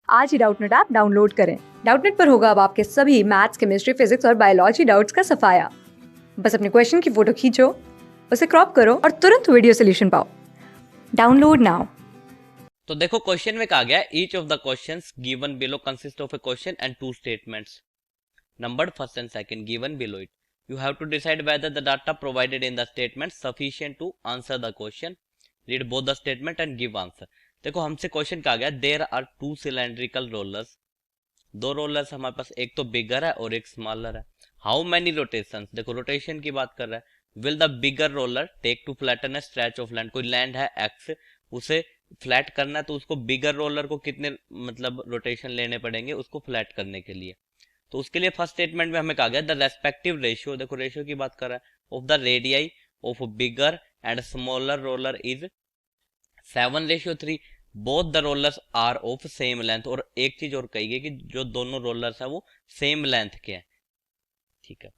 आज ही Doubtnut app download करें। Doubtnut पर होगा अब आपके सभी मैथ्स, केमिस्ट्री, फिजिक्स और बायोलॉजी डाउट्स का सफाया। बस अपने क्वेश्चन की फोटो खींचो, उसे क्रॉप करो और तुरंत वीडियो सोल्यूशन पाओ। Download now. तो देखो क्वेश्चन में कहा गया each of the questions given below consist of A question and two statements numbered first and second given below it. You have to decide whether the data provided in the statement sufficient to answer the question. Read both the statement and give answer. देखो हमसे question कहा गया there are two cylindrical rollers, दो rollers हमारे पास, एक तो बिगर है और एक स्मॉलर है। हाउ मेनी रोटेशंस, देखो रोटेशन की बात कर रहा है। Will the bigger roller take to flatten a stretch of land, कोई लैंड है एक्स, उसे फ्लैट करना है तो उसको बिगर रोलर को कितने मतलब रोटेशन लेने पड़ेंगे उसको फ्लैट करने के लिए। तो उसके लिए फर्स्ट स्टेटमेंट में हमें कहा गया द रेस्पेक्टिव रेशियो, देखो रेशियो की बात कर रहा है, of the radii of bigger and smaller roller is 7:3। Both the rollers are of same length, और एक चीज और कही गई कि जो दोनों रोलर्स है वो सेम लेंथ के हैं। ठीक है,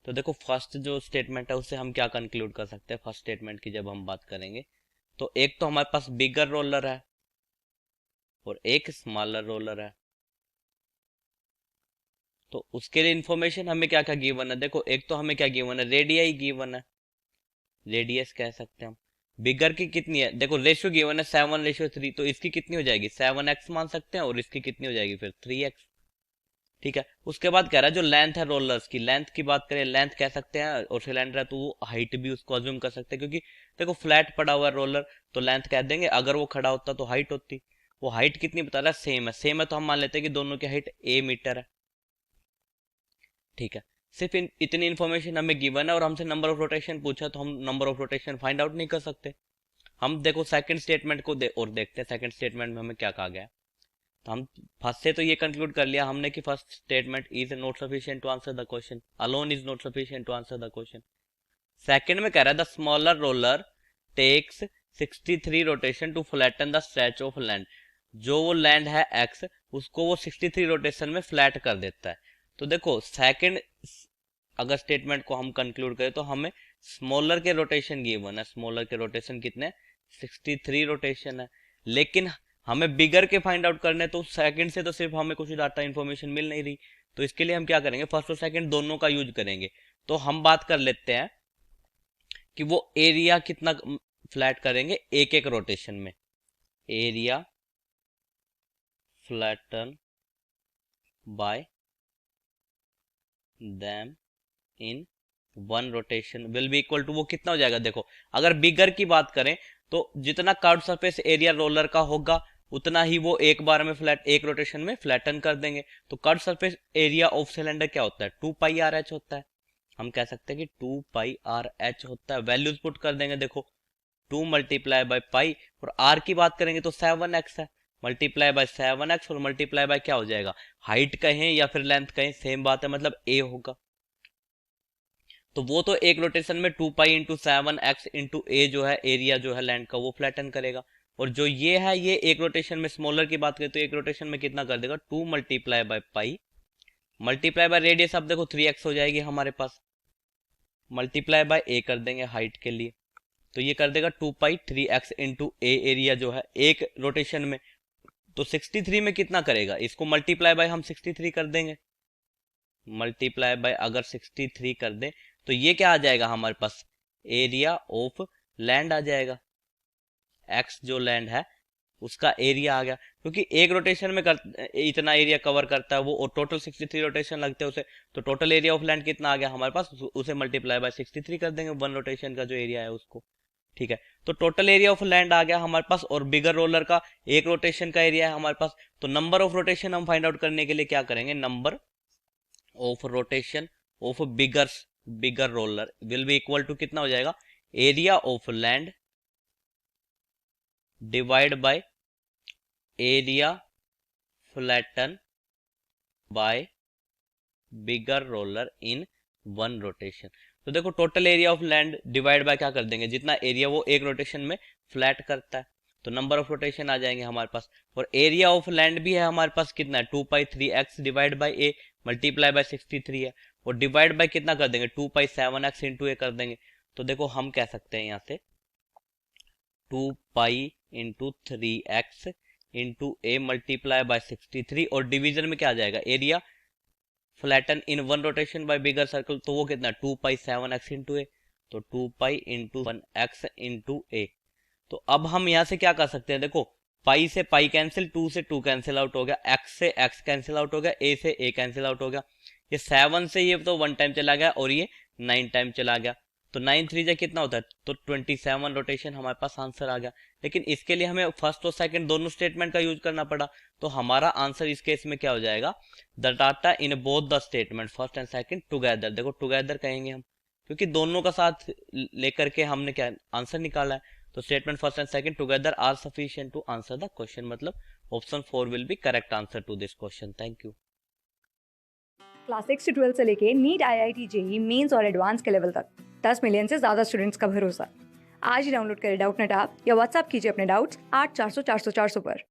तो देखो फर्स्ट जो स्टेटमेंट है उससे हम क्या कंक्लूड कर सकते हैं। फर्स्ट स्टेटमेंट की जब हम बात करेंगे तो एक तो हमारे पास बिगर रोलर है और एक स्मॉलर रोलर है। तो उसके लिए इंफॉर्मेशन हमें क्या क्या गिवन है, देखो एक तो हमें क्या गिवन है, रेडियाई गिवन है, रेडियस कह सकते हैं हम। बिगर की कितनी है, देखो रेशियो गिवन है 7:3, तो इसकी कितनी हो जाएगी 7x मान सकते हैं, और इसकी कितनी हो जाएगी फिर 3x। ठीक है, उसके बाद कह रहा है जो लेंथ है रोलर्स की, लेंथ की बात करें लेंथ कह सकते हैं, और सिलेंडर है तो हाइट भी उसको अज्यूम कर सकते हैं, क्योंकि देखो फ्लैट पड़ा हुआ है रोलर तो लेंथ कह देंगे, अगर वो खड़ा होता तो हाइट होती। वो हाइट कितनी बता रहा है, सेम है, सेम है तो हम मान लेते हैं कि दोनों की हाइट a मीटर है। ठीक है, सिर्फ इतनी इन्फॉर्मेशन हमें गिवन है और हमसे नंबर ऑफ रोटेशन पूछा तो हम number of rotation find out नहीं कर सकते। हम देखो सेकंड स्टेटमेंट को और देखते हैं सेकंड स्टेटमेंट में हमें क्या कहा गया है। तो हम फर्स्ट से तो ये कंक्लूड कर लिया हमने कि first statement is not sufficient to answer the question, alone is not sufficient to answer the question. Second में कह रहा है the smaller roller takes 63 rotation to flatten the stretch of land, जो वो लैंड है एक्स उसको वो 63 rotation में फ्लैट कर देता है। तो देखो सेकंड अगर स्टेटमेंट को हम कंक्लूड करें तो हमें स्मॉलर के रोटेशन गिवन है, स्मॉलर के रोटेशन कितने 63 रोटेशन है, लेकिन हमें बिगर के फाइंड आउट करने तो सेकंड से तो सिर्फ हमें कुछ डाटा इंफॉर्मेशन मिल नहीं रही। तो इसके लिए हम क्या करेंगे, फर्स्ट और सेकंड दोनों का यूज करेंगे। तो हम बात कर लेते हैं कि वो एरिया कितना फ्लैट करेंगे एक एक रोटेशन में, area flatten by them in one rotation will be equal to, वो कितना हो जाएगा, देखो अगर बिगर की बात करें तो जितना कर्व सरफेस एरिया रोलर का होगा उतना ही वो एक बार में फ्लैट एक रोटेशन में फ्लैटन कर देंगे। तो curve surface area of cylinder क्या होता है 2πr(h) होता है। हम कह सकते हैं कि 2πr(h) होता है। वैल्यूज पुट कर देंगे, देखो 2 मल्टीप्लाई बाय पाई, और आर की बात करेंगे तो 7x है, मल्टीप्लाई बाय 7x और मल्टीप्लाई बाय क्या हो जाएगा, हाइट कहें या फिर लेंथ कहें सेम बात है, मतलब a होगा। तो वो तो एक रोटेशन में 2π × 7x × a जो है एरिया जो है लैंड का वो फ्लैटन करेगा, और जो ये है ये एक रोटेशन में स्मॉलर की बात करें तो एक रोटेशन में कितना कर देगा 2 multiply by pi multiply by radius, अब देखो 3x हो जाएगी हमारे पास, मल्टीप्लाई बाय a कर देंगे हाइट के लिए, तो ये कर देगा 2π3x × a एरिया जो है एक रोटेशन में। तो 63 में कितना करेगा, इसको मल्टीप्लाई बाय हम 63 कर देंगे, मल्टीप्लाई बाय अगर 63 कर दें तो ये क्या आ जाएगा हमारे पास, एरिया ऑफ लैंड आ जाएगा, एक्स जो लैंड है उसका एरिया आ गया, क्योंकि एक रोटेशन में इतना एरिया कवर करता है वो, और टोटल 63 रोटेशन लगते हैं उसे, तो टोटल एरिया ऑफ लैंड कितना आ गया हमारे पास, उसे मल्टीप्लाई बाय 63 कर देंगे वन रोटेशन का जो एरिया है उसको। ठीक है, तो टोटल एरिया ऑफ लैंड आ गया हमारे पास, और बिगर रोलर का एक रोटेशन का एरिया है हमारे पास। तो नंबर ऑफ रोटेशन हम फाइंड आउट करने के लिए क्या करेंगे, number of rotation of bigger roller will be equal to कितना हो जाएगा, area of land divide by area flatten by bigger roller in one rotation. तो देखो total area of land divide by क्या कर देंगे, जितना एरिया वो एक रोटेशन में फ्लैट करता है, तो नंबर ऑफ रोटेशन आ जाएंगे हमारे पास, और एरिया ऑफ लैंड भी है हमारे पास कितना है 2π3x divide by a multiply by 63 है, और डिवाइड बाय कितना कर देंगे 2π7x × a कर देंगे। तो देखो हम कह सकते हैं यहाँ से 2π × 3x into A multiply by 63 और डिवीजन में क्या आ जाएगा एरिया फ्लैटन इन वन रोटेशन बाय बिगर सर्कल, तो वो कितना 2 पाई 7x इंटू ए, तो 2 पाई इंटू 1x इंटू ए। तो अब हम यहाँ से क्या कर सकते हैं, देखो पाई से पाई कैंसिल, 2 से 2 कैंसिल आउट हो गया, x से x कैंसिल आउट हो गया, a से a कैंसिल आउट हो गया, ये 7 से ये तो 1 टाइम चला गया और ये 9 टाइम चला गया, तो 9 3 जा कितना होता है, तो 27 रोटेशन हमारे पास आंसर आ गया। लेकिन इसके लिए हमें फर्स्ट और सेकंड दोनों स्टेटमेंट का यूज करना पड़ा, तो हमारा आंसर इस केस में क्या हो जाएगा, the data in both the statement first and second together, देखो टुगेदर कहेंगे हम क्योंकि दोनों का साथ लेकर के हमने क्या आंसर निकाला है, तो statement first and second together are sufficient to answer the question, मतलब option 4 will be correct answer to this question. Thank you. Class 6 से 12 से लेके नीट, IIT, जेईई मेंस और एडवांस के लेवल तक 10 मिलियन से ज़्यादा स्टूडेंट्स का भरोसा। आज ही डाउनलोड करें डाउटनेट ऐप या व्हाट्सएप कीजिए अपने डाउट्स 8400 400 400 पर।